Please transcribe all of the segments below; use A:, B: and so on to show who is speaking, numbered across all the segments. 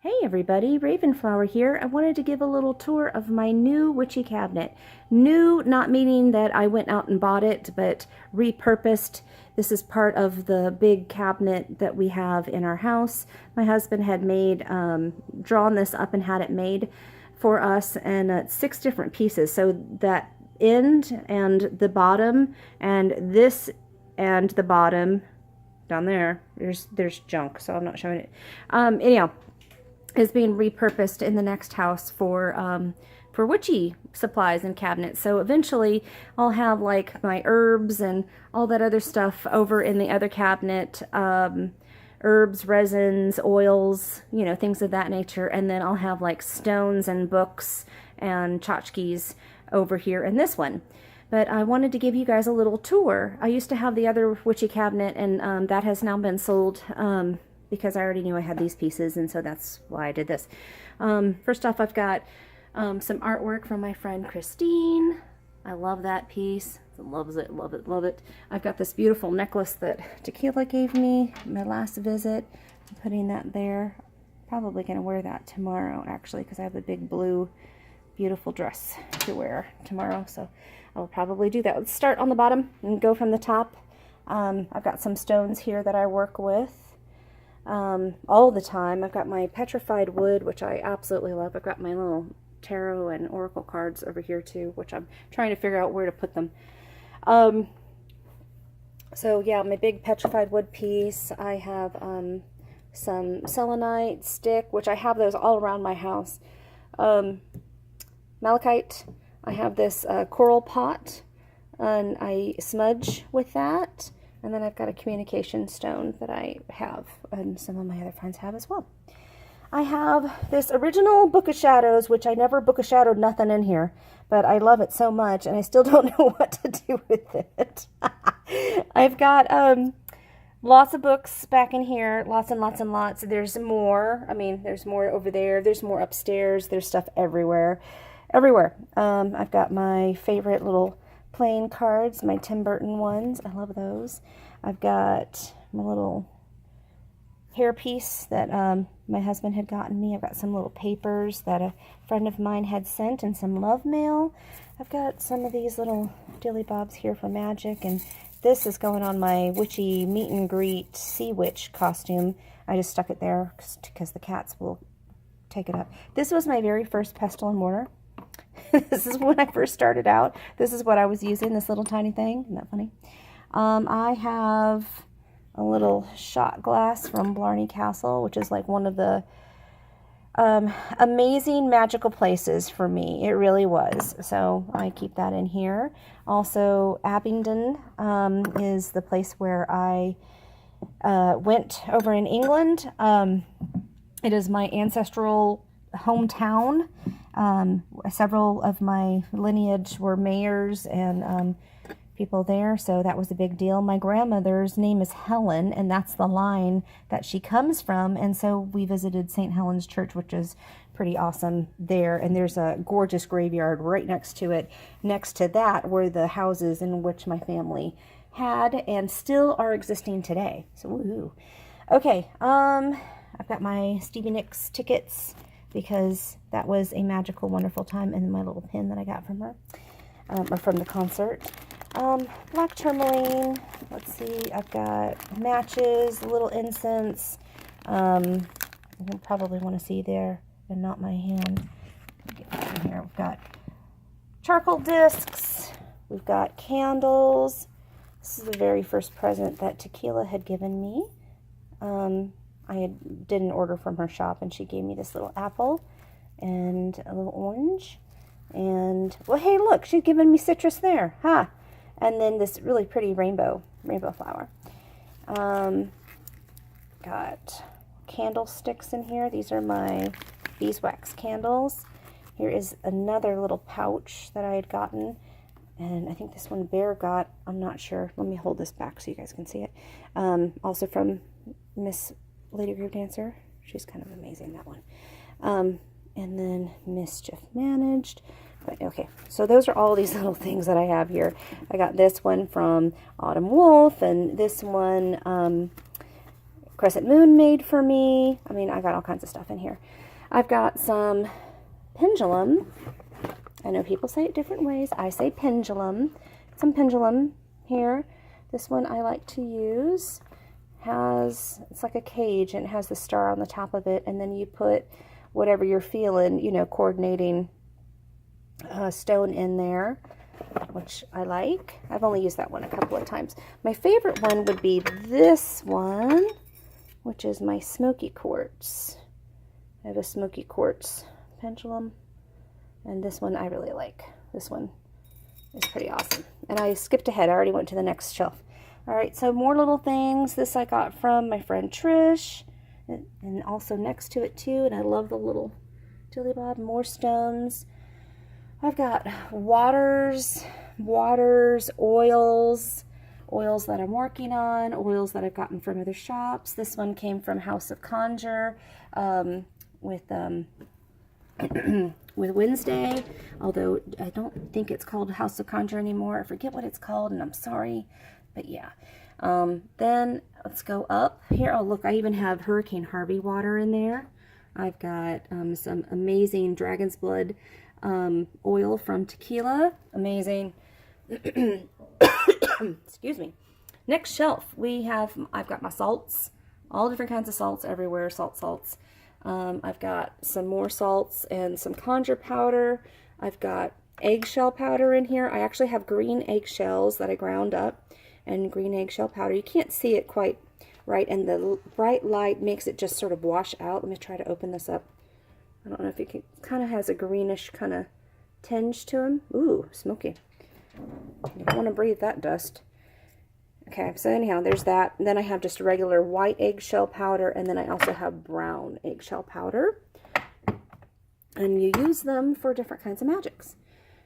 A: Hey everybody, Ravenflower here. I wanted to give a little tour of my new witchy cabinet. New, not meaning that I went out and bought it, but repurposed. This is part of the big cabinet that we have in our house. My husband had drawn this up and had it made for us, and 6 different pieces. So that end and the bottom and this and the bottom down there's junk, so I'm not showing it. Anyhow, is being repurposed in the next house for witchy supplies and cabinets. So eventually I'll have like my herbs and all that other stuff over in the other cabinet, herbs, resins, oils, you know, things of that nature. And then I'll have like stones and books and tchotchkes over here in this one. But I wanted to give you guys a little tour. I used to have the other witchy cabinet, and that has now been sold because I already knew I had these pieces, and so that's why I did this. First off, I've got some artwork from my friend Christine. I love that piece. Loves it, love it, love it. I've got this beautiful necklace that Tequila gave me my last visit. I'm putting that there. Probably going to wear that tomorrow, actually, because I have a big blue, beautiful dress to wear tomorrow, so I'll probably do that. Let's start on the bottom and go from the top. I've got some stones here that I work with all the time. I've got my petrified wood, which I absolutely love. I've got my little tarot and oracle cards over here too, which I'm trying to figure out where to put them. So yeah, my big petrified wood piece. I have some selenite stick, which I have those all around my house. Malachite. I have this coral pot, and I smudge with that. And then I've got a communication stone that I have, and some of my other friends have as well. I have this original Book of Shadows, which I never Book of Shadowed nothing in here, but I love it so much, and I still don't know what to do with it. I've got lots of books back in here, lots and lots and lots. There's more. I mean, there's more over there. There's more upstairs. There's stuff everywhere. Everywhere. I've got my favorite little playing cards, my Tim Burton ones. I love those. I've got my little hairpiece that my husband had gotten me. I've got some little papers that a friend of mine had sent and some love mail. I've got some of these little dilly bobs here for magic, and this is going on my witchy meet and greet sea witch costume. I just stuck it there because the cats will take it up. This was my very first pestle and mortar. This is when I first started out. This is what I was using, this little tiny thing. Isn't that funny? I have a little shot glass from Blarney Castle, which is like one of the amazing magical places for me. It really was. So I keep that in here. Also, Abingdon is the place where I went over in England. It is my ancestral hometown. Several of my lineage were mayors and people there, so that was a big deal. My grandmother's name is Helen, and that's the line that she comes from, and so we visited St. Helen's Church, which is pretty awesome there, and there's a gorgeous graveyard right next to it. Next to that were the houses in which my family had and still are existing today, so woohoo. Okay, I've got my Stevie Nicks tickets, because that was a magical, wonderful time, and my little pin that I got from her, or from the concert. Black tourmaline, let's see, I've got matches, a little incense, you'll probably want to see there, and not my hand. Get this in here. We've got charcoal discs, we've got candles. This is the very first present that Tequila had given me. I did an order from her shop, and she gave me this little apple and a little orange. And, well, hey, look, she's given me citrus there. Ha! And then this really pretty rainbow flower. Got candlesticks in here. These are my beeswax candles. Here is another little pouch that I had gotten. And I think this one Bear got. I'm not sure. Let me hold this back so you guys can see it. Also from Miss Lady Groove Dancer. She's kind of amazing, that one. And then Mischief Managed. But okay, so those are all these little things that I have here. I got this one from Autumn Wolf, and this one crescent moon made for me. I mean, I've got all kinds of stuff in here. I've got some pendulum. I know people say it different ways. I say pendulum. Some pendulum here. This one I like to use. It's like a cage, and it has the star on the top of it, and then you put whatever you're feeling, you know, coordinating stone in there, which I like. I've only used that one a couple of times. My favorite one would be this one, which is my Smoky Quartz. I have a Smoky Quartz pendulum, and this one I really like. This one is pretty awesome. And I skipped ahead. I already went to the next shelf. All right, so more little things. This I got from my friend Trish, and also next to it too, and I love the little Dilly Bob. More stones. I've got waters, oils that I'm working on, oils that I've gotten from other shops. This one came from House of Conjure with Wednesday, although I don't think it's called House of Conjure anymore. I forget what it's called, and I'm sorry, but yeah. Then let's go up here. Oh, look, I even have Hurricane Harvey water in there. I've got some amazing Dragon's Blood oil from tequila. Amazing. Excuse me. Next shelf, I've got my salts, all different kinds of salts everywhere, salts. I've got some more salts and some conjure powder. I've got eggshell powder in here. I actually have green eggshells that I ground up, and green eggshell powder. You can't see it quite right, and the bright light makes it just sort of wash out. Let me try to open this up. I don't know if you can, kind of has a greenish kind of tinge to them. Ooh, smoky. You don't want to breathe that dust. Okay, so anyhow, there's that. And then I have just regular white eggshell powder, and then I also have brown eggshell powder. And you use them for different kinds of magics.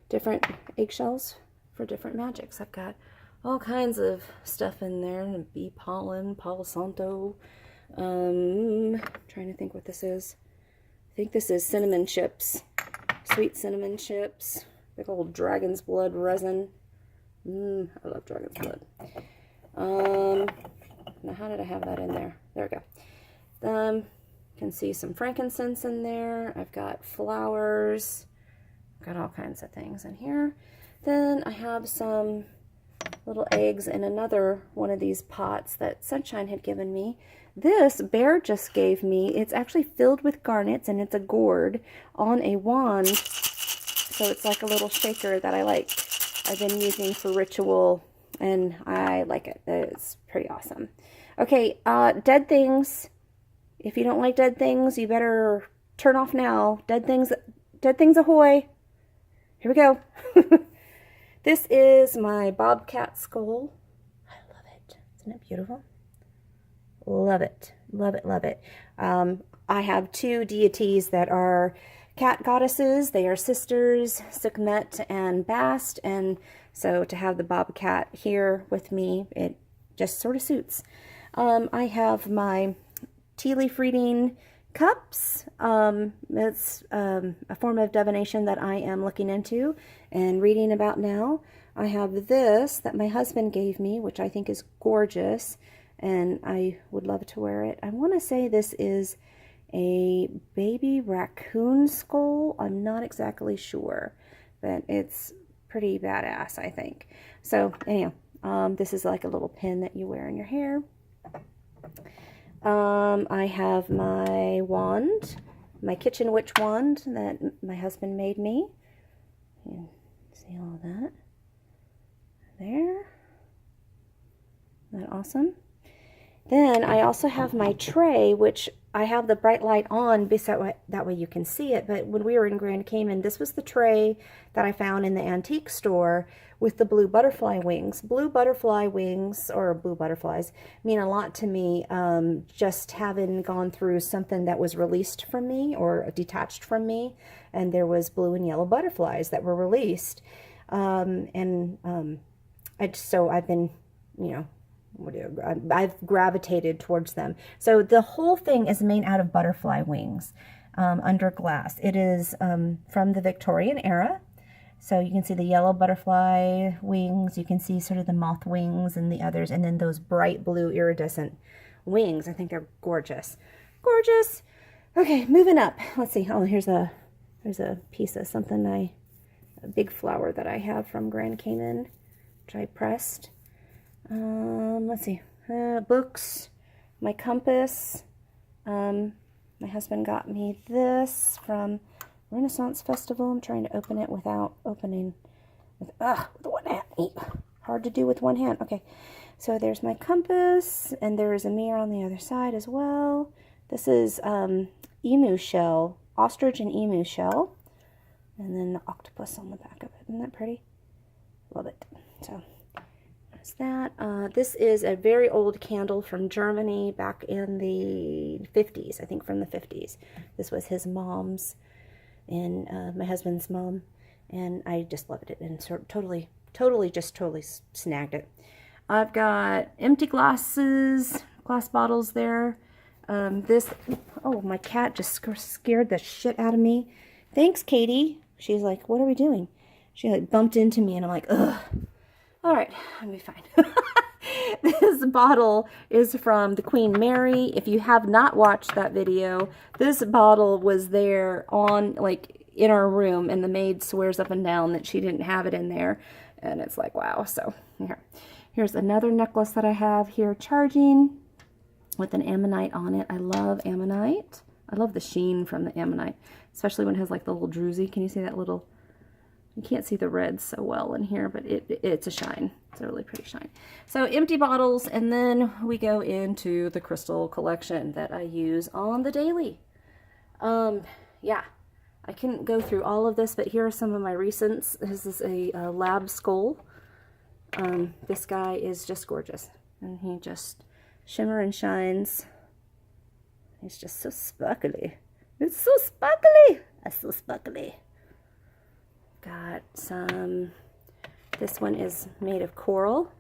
A: Different eggshells for different magics. I've got all kinds of stuff in there. Bee pollen, Palo Santo. Trying to think what this is. I think this is cinnamon chips. Sweet cinnamon chips. Big old Dragon's Blood resin. I love Dragon's Blood. Now how did I have that in there? There we go. Can see some frankincense in there. I've got flowers. I've got all kinds of things in here. Then I have some little eggs in another one of these pots that Sunshine had given me. This Bear just gave me. It's actually filled with garnets, and it's a gourd on a wand. So it's like a little shaker that I like. I've been using for ritual, and I like it. It's pretty awesome. Okay, dead things. If you don't like dead things, you better turn off now. Dead things ahoy. Here we go. This is my Bobcat Skull. I love it. Isn't it beautiful? Love it. Love it, love it. I have two deities that are cat goddesses. They are sisters, Sekhmet and Bast, and so to have the Bobcat here with me, it just sort of suits. I have my tea leaf reading cups. It's a form of divination that I am looking into and reading about now. I have this that my husband gave me, which I think is gorgeous, and I would love to wear it. I want to say this is a baby raccoon skull. I'm not exactly sure, but it's pretty badass, I think. So anyhow, this is like a little pin that you wear in your hair. I have my wand, my kitchen witch wand that my husband made me. You see all that there? Isn't that awesome? Then I also have my tray, which I have the bright light on, that way you can see it. But when we were in Grand Cayman, this was the tray that I found in the antique store with the blue butterfly wings. Blue butterfly wings, or blue butterflies, mean a lot to me, just having gone through something that was released from me or detached from me, and there was blue and yellow butterflies that were released. So I've been, I've gravitated towards them. So the whole thing is made out of butterfly wings under glass. It is from the Victorian era. So you can see the yellow butterfly wings. You can see sort of the moth wings and the others, and then those bright blue iridescent wings. I think they're gorgeous. Gorgeous. Okay, moving up. Let's see. Oh, here's a piece of something a big flower that I have from Grand Canaan, which I pressed. Let's see. Books, my compass. My husband got me this from Renaissance Festival. I'm trying to open it without opening with one hand. Hard to do with one hand. Okay, so there's my compass, and there's a mirror on the other side as well. This is emu shell, ostrich and emu shell, and then the octopus on the back of it. Isn't that pretty? Love it. So there's that. This is a very old candle from Germany back in the 50s, I think from the 50s. This was his mom's and my husband's mom, and I just loved it and sort of totally snagged it. I've got empty glass bottles there. Oh, my cat just scared the shit out of me. Thanks, Katie. She's like, what are we doing? She like bumped into me, and I'm like, ugh. All right, I'll be fine. This bottle is from the Queen Mary. If you have not watched that video, this bottle was there on, like, in our room, and the maid swears up and down that she didn't have it in there. And it's like, wow. So here's another necklace that I have here, charging, with an ammonite on it. I love ammonite. I love the sheen from the ammonite, especially when it has like the little druzy. Can you see that little? You can't see the red so well in here, but it's a shine. It's a really pretty shine. So empty bottles, and then we go into the crystal collection that I use on the daily. Yeah, I couldn't go through all of this, but here are some of my recents. This is a lab skull. This guy is just gorgeous, and he just shimmer and shines. He's just so sparkly. It's so sparkly. It's so sparkly. Got some, this one is made of coral,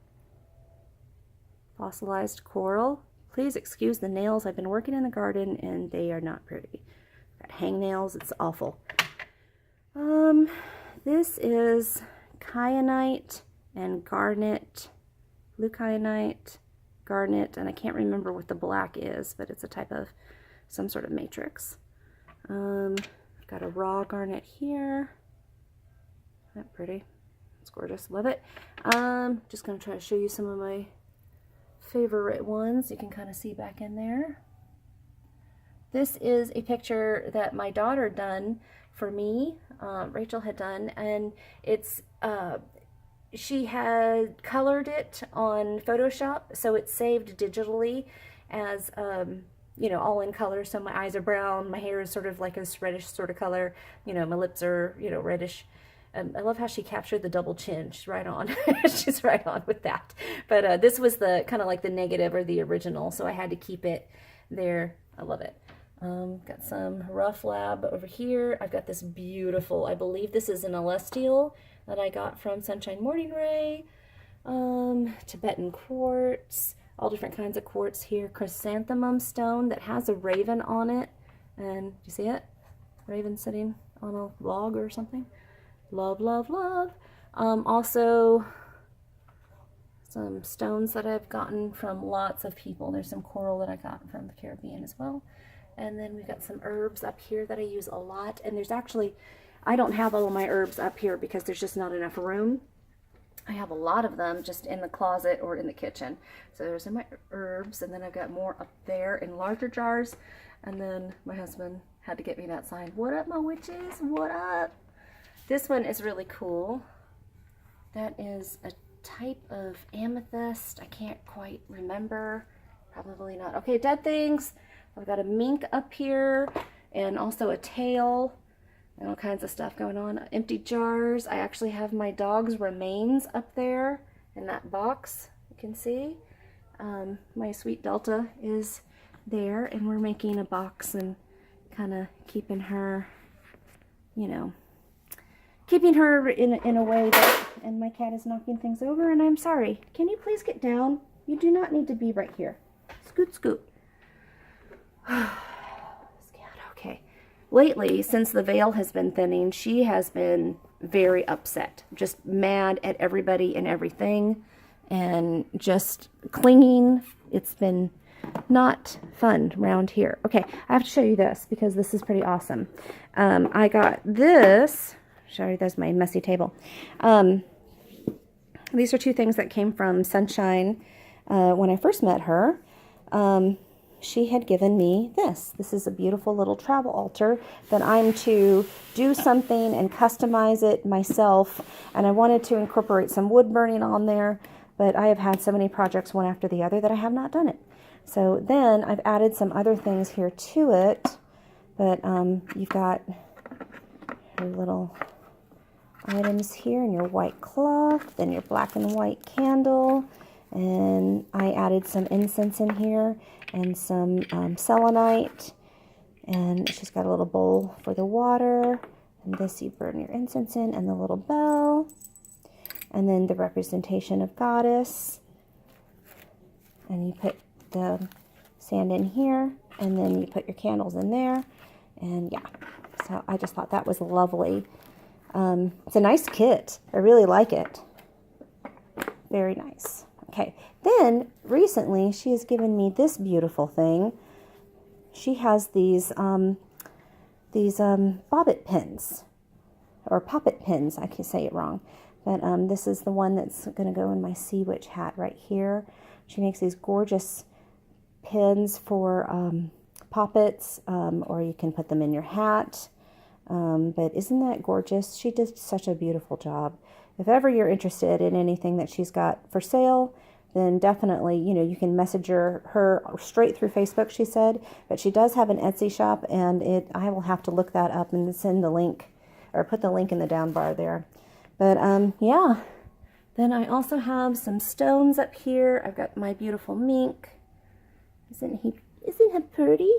A: fossilized coral. Please excuse the nails. I've been working in the garden and they are not pretty. Got hangnails. It's awful. This is kyanite and garnet, blue kyanite, garnet, and I can't remember what the black is, but it's a type of some sort of matrix. I've got a raw garnet here. Isn't that pretty? It's gorgeous. Love it. Just going to try to show you some of my favorite ones. You can kind of see back in there. This is a picture that my daughter done for me. Rachel had done, and it's she had colored it on Photoshop, so it's saved digitally as you know, all in color. So my eyes are brown, my hair is sort of like this reddish sort of color, you know, my lips are, you know, reddish. I love how she captured the double chin. She's right on. She's right on with that. But this was the kind of like the negative or the original, so I had to keep it there. I love it. Got some rough lab over here. I've got this beautiful, I believe this is an celestial that I got from Sunshine Morning Ray. Tibetan quartz, all different kinds of quartz here. Chrysanthemum stone that has a raven on it. And do you see it? Raven sitting on a log or something. Love, love, love. Also, some stones that I've gotten from lots of people. There's some coral that I got from the Caribbean as well. And then we've got some herbs up here that I use a lot. And there's actually, I don't have all of my herbs up here because there's just not enough room. I have a lot of them just in the closet or in the kitchen. So there's my herbs, and then I've got more up there in larger jars. And then my husband had to get me that sign. What up, my witches? What up? This one is really cool. That is a type of amethyst. I can't quite remember. Probably not. Okay, dead things. I've got a mink up here and also a tail and all kinds of stuff going on. Empty jars. I actually have my dog's remains up there in that box. You can see. My sweet Delta is there, and we're making a box and kind of keeping her, you know, keeping her in a way that, and my cat is knocking things over, and I'm sorry. Can you please get down? You do not need to be right here. Scoot, scoot. Okay. Lately, since the veil has been thinning, she has been very upset. Just mad at everybody and everything, and just clinging. It's been not fun around here. Okay, I have to show you this because this is pretty awesome. I got this. Show you, there's my messy table. These are two things that came from Sunshine when I first met her. She had given me this. This is a beautiful little travel altar that I'm to do something and customize it myself. And I wanted to incorporate some wood burning on there, but I have had so many projects one after the other that I have not done it. So then I've added some other things here to it, but you've got your little items here and your white cloth, then your black and white candle, and I added some incense in here and some selenite, and she's got a little bowl for the water, and this you burn your incense in, and the little bell, and then the representation of Goddess, and you put the sand in here, and then you put your candles in there, and yeah, so I just thought that was lovely. It's a nice kit. I really like it. Very nice. Okay, then recently she has given me this beautiful thing. She has these Bobbitt Pins, or Bobbitt Pins. I can say it wrong, but this is the one that's going to go in my Sea Witch hat right here. She makes these gorgeous pins for poppets, or you can put them in your hat. But isn't that gorgeous? She did such a beautiful job. If ever you're interested in anything that she's got for sale, then definitely, you know, you can message her straight through Facebook, she said. But she does have an Etsy shop, and I will have to look that up and send the link, or put the link in the down bar there. But yeah. Then I also have some stones up here. I've got my beautiful mink. Isn't he pretty?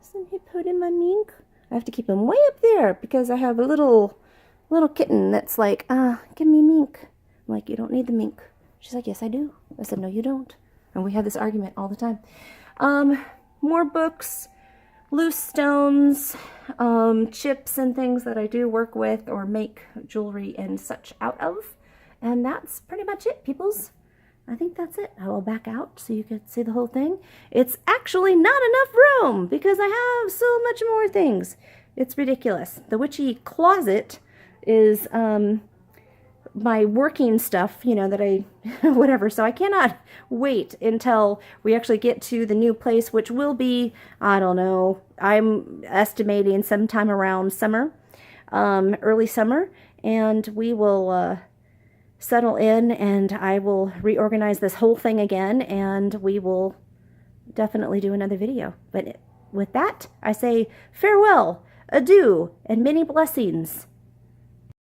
A: Isn't he pretty, my mink? I have to keep him way up there because I have a little kitten that's like, give me mink. I'm like, you don't need the mink. She's like, yes, I do. I said, no, you don't. And we have this argument all the time. More books, loose stones, chips and things that I do work with or make jewelry and such out of. And that's pretty much it, peoples. I think that's it. I will back out so you can see the whole thing. It's actually not enough room because I have so much more things. It's ridiculous. The witchy closet is my working stuff, you know, that I, whatever. So I cannot wait until we actually get to the new place, which will be, I don't know, I'm estimating sometime around summer, early summer, and we will settle in, and I will reorganize this whole thing again, and we will definitely do another video. But with that, I say farewell, adieu, and many blessings.